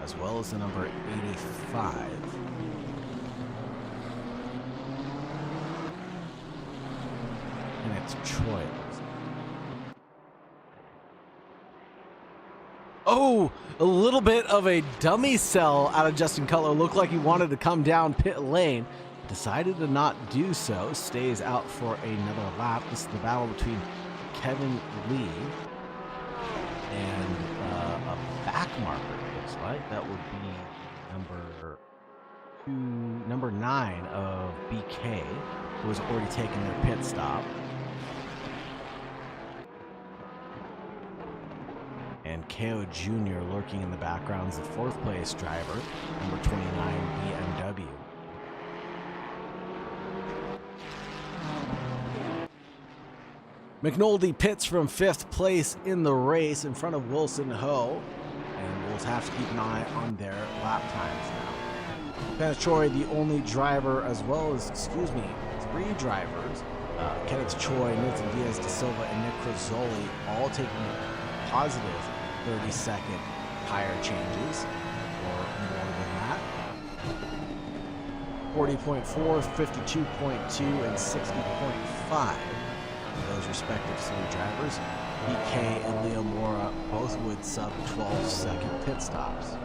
as well as the number 85. And it's Troy. Oh, a little bit of a dummy cell out of Justin Cutler. Looked like he wanted to come down pit lane. Decided to not do so. Stays out for another lap. This is the battle between Kevin Lee and a back marker, it looks like. That would be number 9 of BK, who has already taken their pit stop. And KO Jr. lurking in the background is the 4th place driver, number 29 BMW. McNulty pits from 5th place in the race in front of Wilson Ho, and we'll have to keep an eye on their lap times now. Kenneth Choi, the only driver, as well as, 3 drivers, Kenneth Choi, Milton Diaz de Silva, and Nick Rizzoli, all taking positive 30-second tire changes, or more than that. 40.4, 52.2, and 60.5 for those respective 3 drivers. BK and Leo Mora both with sub 12-second pit stops.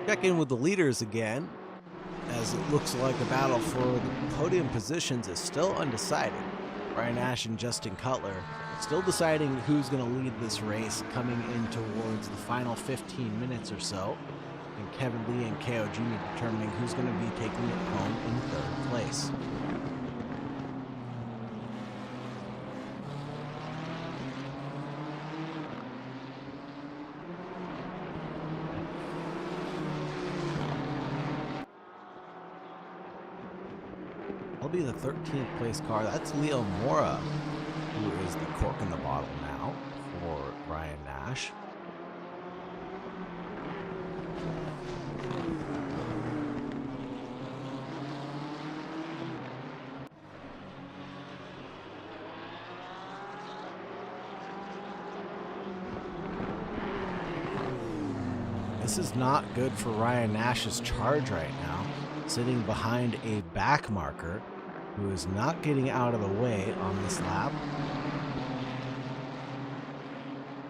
Check in with the leaders again, as it looks like the battle for the podium positions is still undecided. Ryan Nash and Justin Cutler still deciding who's going to lead this race coming in towards the final 15 minutes or so, and Kevin Lee and KO Jr. determining who's going to be taking it home in 3rd place. Be the 13th place car. That's Leo Mora, who is the cork in the bottle now for Ryan Nash. This is not good for Ryan Nash's charge right now, sitting behind a back marker who is not getting out of the way on this lap.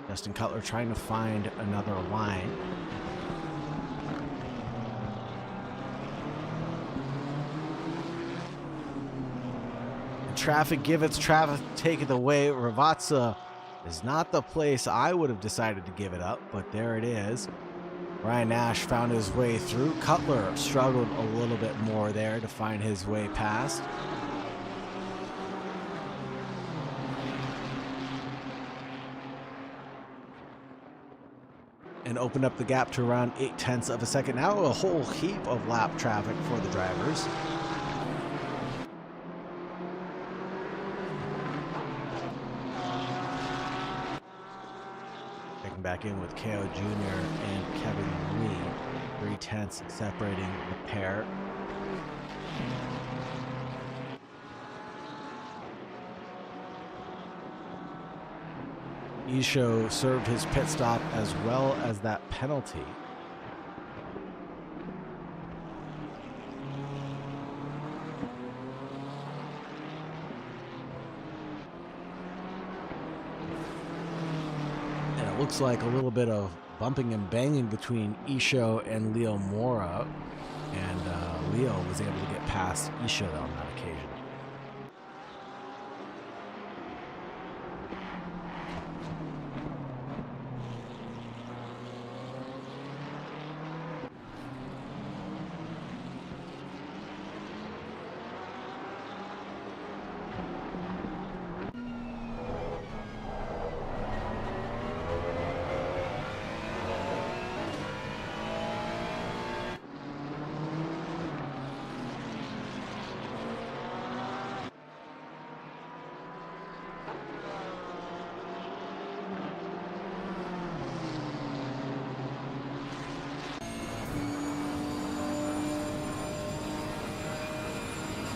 Justin Cutler trying to find another line. And traffic give its traffic, take it away. Rivazza is not the place I would have decided to give it up, but there it is. Ryan Nash found his way through. Cutler struggled a little bit more there to find his way past. And opened up the gap to around 0.8 of a second. Now a whole heap of lap traffic for the drivers. Checking back in with KO Jr. and Kevin Lee. 0.3 separating the pair. Isho served his pit stop as well as that penalty. And it looks like a little bit of bumping and banging between Isho and Leo Mora, and Leo was able to get past Isho on that occasion.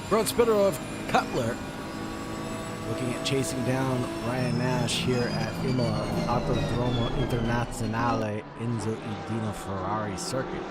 Front spinner of Cutler, looking at chasing down Ryan Nash here at Imola, Autodromo Internazionale Enzo e Dino Ferrari circuit.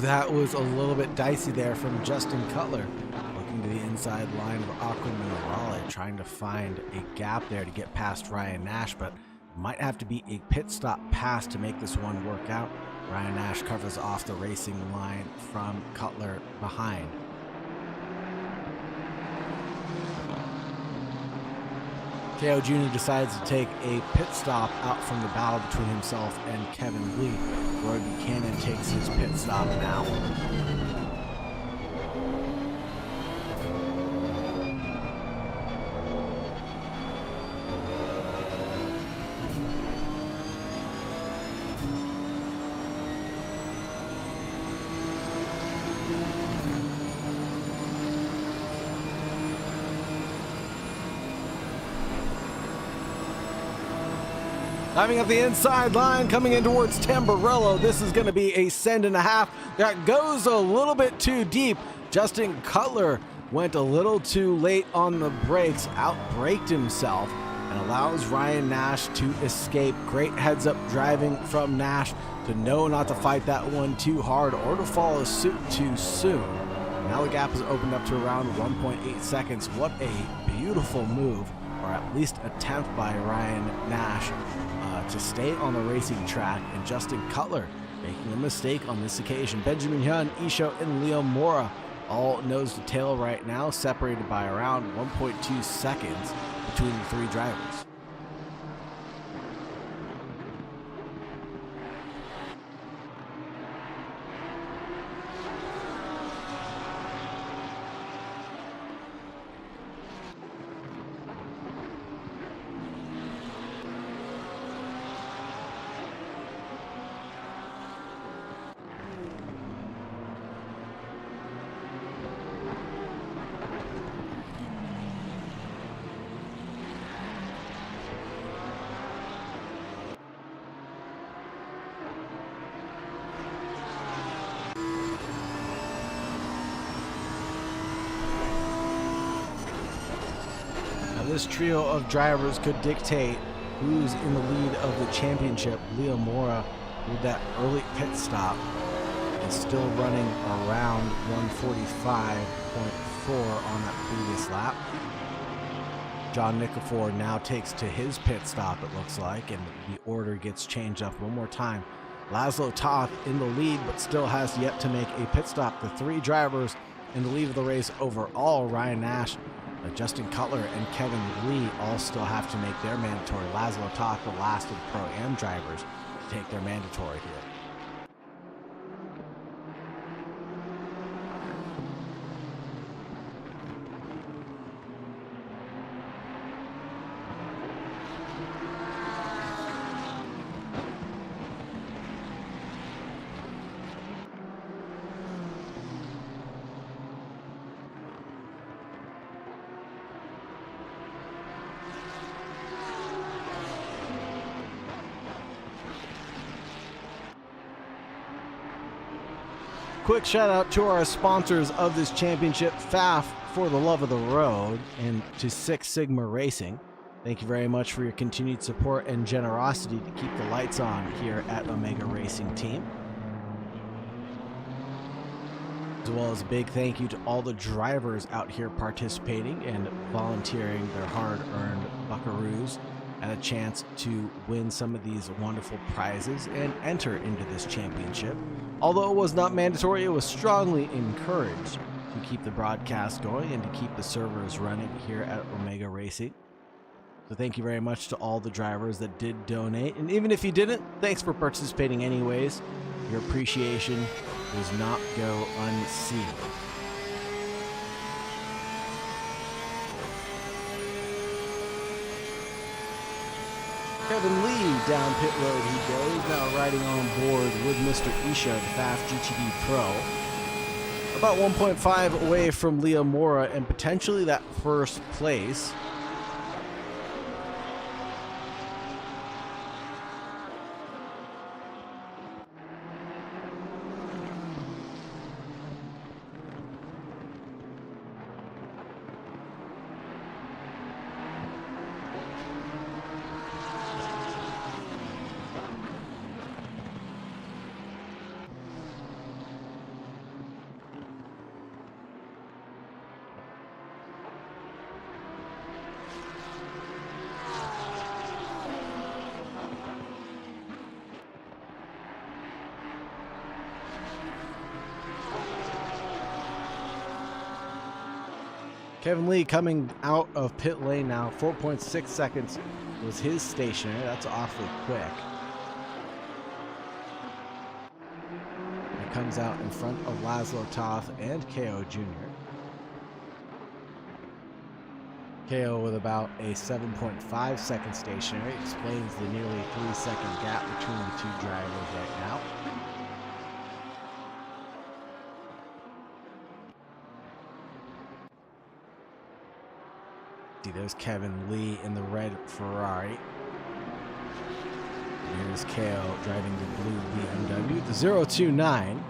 That was a little bit dicey there from Justin Cutler, looking to the inside line of Acque Minerali, trying to find a gap there to get past Ryan Nash, but might have to be a pit stop pass to make this one work out. Ryan Nash covers off the racing line from Cutler behind. KO Jr. decides to take a pit stop out from the battle between himself and Kevin Lee. Roy Buchanan takes his pit stop now. Diving up the inside line, coming in towards Tamburello. This is going to be a send and a half. That goes a little bit too deep. Justin Cutler went a little too late on the brakes, outbraked himself, and allows Ryan Nash to escape. Great heads up driving from Nash to know not to fight that one too hard or to follow suit too soon. Now the gap is opened up to around 1.8 seconds. What a beautiful move, or at least attempt by Ryan Nash to stay on the racing track, and Justin Cutler making a mistake on this occasion. Benjamin Hyun, Isho, and Leo Mora all nose to tail right now, separated by around 1.2 seconds between the three drivers. This trio of drivers could dictate who's in the lead of the championship. Leo Mora, with that early pit stop, is still running around 145.4 on that previous lap. John Nikifor now takes to his pit stop, it looks like, and the order gets changed up one more time. Laszlo Toth in the lead, but still has yet to make a pit stop. The three drivers in the lead of the race overall, Ryan Nash, Justin Cutler, and Kevin Lee, all still have to make their mandatory. Laszlo Toth, the last of the Pro-Am drivers, to take their mandatory here. Quick shout out to our sponsors of this championship, FAF for the love of the road, and to Six Sigma Racing. Thank you very much for your continued support and generosity to keep the lights on here at Omega Racing Team. As well as a big thank you to all the drivers out here participating and volunteering their hard-earned buckaroos and a chance to win some of these wonderful prizes and enter into this championship. Although it was not mandatory, it was strongly encouraged to keep the broadcast going and to keep the servers running here at Omega Racing. So thank you very much to all the drivers that did donate. And even if you didn't, thanks for participating anyways. Your appreciation does not go unseen. Kevin Lee down pit road he goes, now riding on board with Mr. Isha, the FAF GTD Pro. About 1.5 away from Imola and potentially that first place. Kevin Lee coming out of pit lane now. 4.6 seconds was his stationary. That's awfully quick. He comes out in front of Laszlo Toth and KO Jr. KO with about a 7.5 second stationary. Explains the nearly 3-second gap between the two drivers right now. See, there's Kevin Lee in the red Ferrari. Here's KO driving the blue BMW, the 029.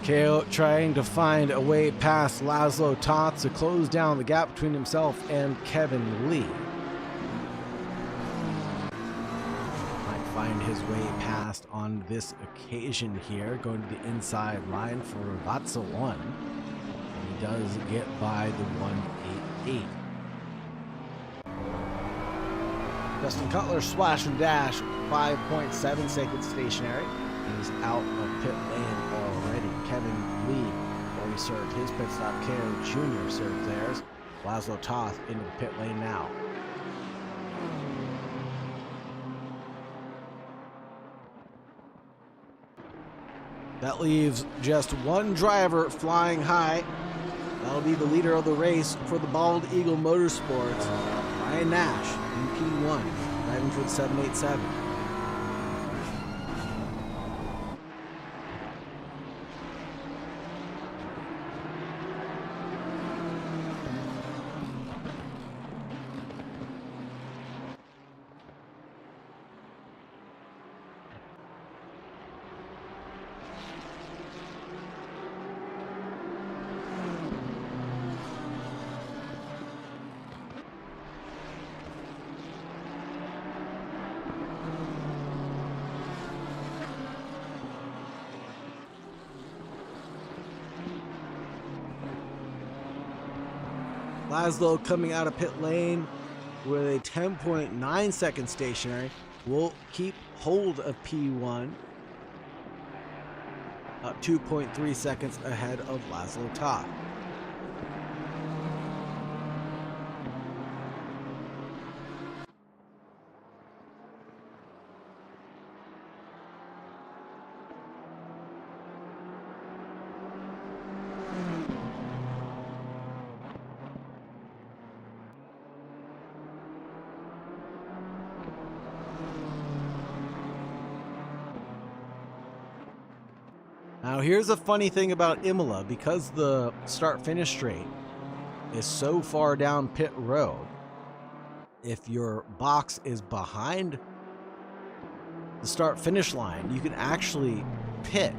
KO trying to find a way past Laszlo Toth to close down the gap between himself and Kevin Lee. Might find his way past on this occasion here, going to the inside line for Rivazza 1. And he does get by the 188. Justin Cutler slash and dash, 5.7 seconds stationary. He's out of pit lane already. Kevin Lee already served his pit stop. KO Jr. served theirs. Laszlo Toth into the pit lane now. That leaves just one driver flying high. That'll be the leader of the race for the Bald Eagle Motorsports, Ryan Nash in P1, driving for the 787. Laszlo coming out of pit lane with a 10.9 second stationary will keep hold of P1, up 2.3 seconds ahead of Laszlo Toth. Now here's a funny thing about Imola, because the start-finish straight is so far down pit road, if your box is behind the start-finish line, you can actually pit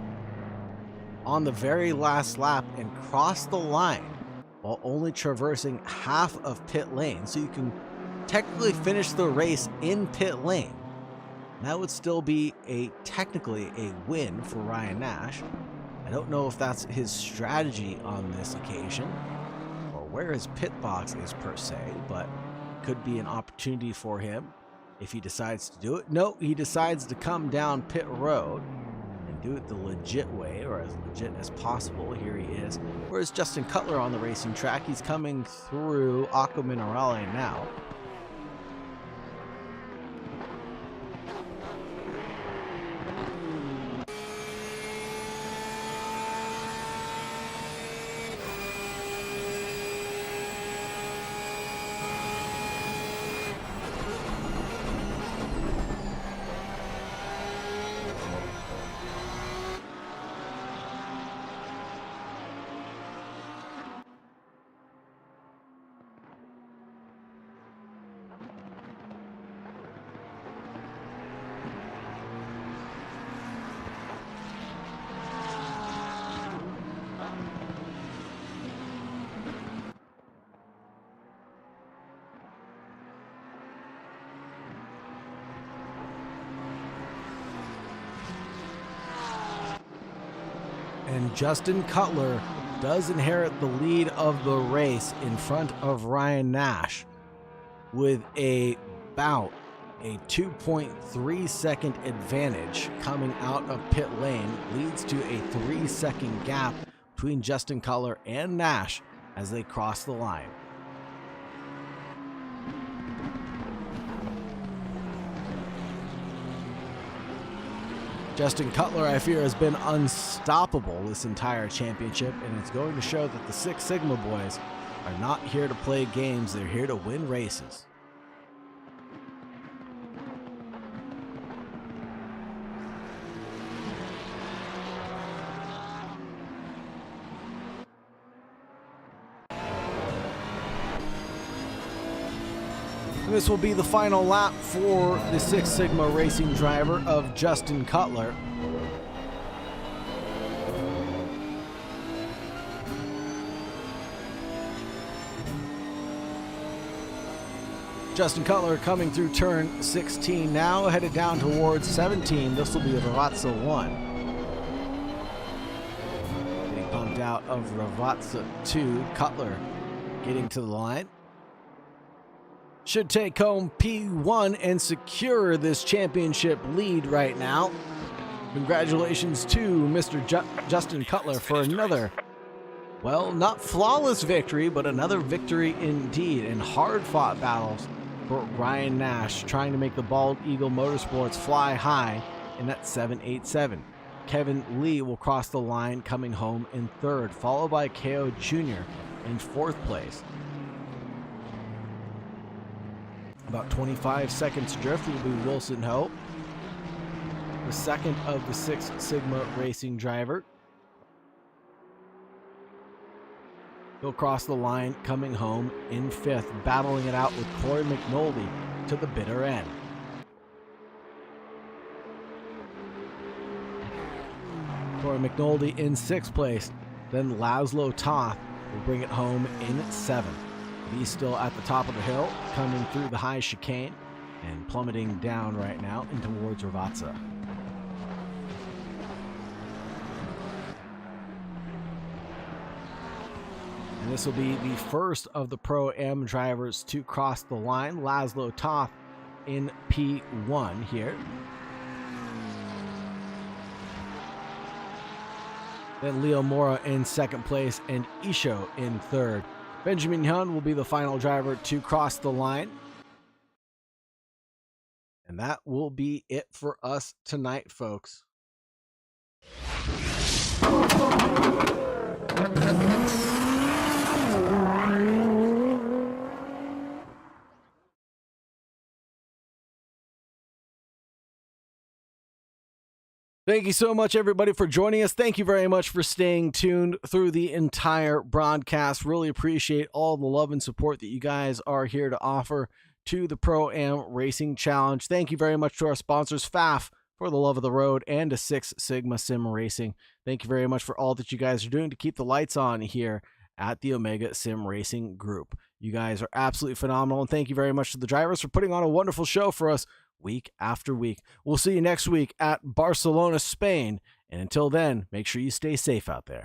on the very last lap and cross the line while only traversing half of pit lane. So you can technically finish the race in pit lane That would still be technically a win for Ryan Nash. I don't know if that's his strategy on this occasion or where his pit box is per se, but could be an opportunity for him if he decides to do it. No, he decides to come down pit road and do it the legit way, or as legit as possible. Here he is. Whereas Justin Cutler on the racing track, he's coming through Acque Minerali now. And Justin Cutler does inherit the lead of the race in front of Ryan Nash with about a 2.3 second advantage coming out of pit lane. Leads to a 3-second gap between Justin Cutler and Nash as they cross the line. Justin Cutler, I fear, has been unstoppable this entire championship, and it's going to show that the Six Sigma boys are not here to play games, they're here to win races. And this will be the final lap for the Six Sigma racing driver of Justin Cutler. Justin Cutler coming through turn 16 now, headed down towards 17. This will be Rivazza 1. Getting pumped out of Rivazza 2. Cutler getting to the line. Should take home P1 and secure this championship lead right now. Congratulations to Mr. Justin Cutler for another, well, not flawless victory, but another victory indeed, and hard-fought battles for Ryan Nash, trying to make the Bald Eagle Motorsports fly high in that 787. Kevin Lee will cross the line, coming home in third, followed by KO Jr. in fourth place. About 25 seconds drift will be Wilson Ho, the second of the Six Sigma racing driver. He'll cross the line, coming home in fifth, battling it out with Corey McNulty to the bitter end. Corey McNulty in sixth place, then Laszlo Toth will bring it home in seventh. He's still at the top of the hill, coming through the high chicane and plummeting down right now in towards Rivazza. And this will be the first of the Pro-Am drivers to cross the line. Laszlo Toth in P1 here. Then Leo Mora in second place and Isho in third. Benjamin Hyun will be the final driver to cross the line. And that will be it for us tonight, folks. Thank you so much, everybody, for joining us. Thank you very much for staying tuned through the entire broadcast. Really appreciate all the love and support that you guys are here to offer to the Pro-Am Racing Challenge. Thank you very much to our sponsors, FAF, for the love of the road, and to Six Sigma Sim Racing. Thank you very much for all that you guys are doing to keep the lights on here at the Omega Sim Racing Group. You guys are absolutely phenomenal, and thank you very much to the drivers for putting on a wonderful show for us week after week. We'll see you next week at Barcelona, Spain. And until then, make sure you stay safe out there.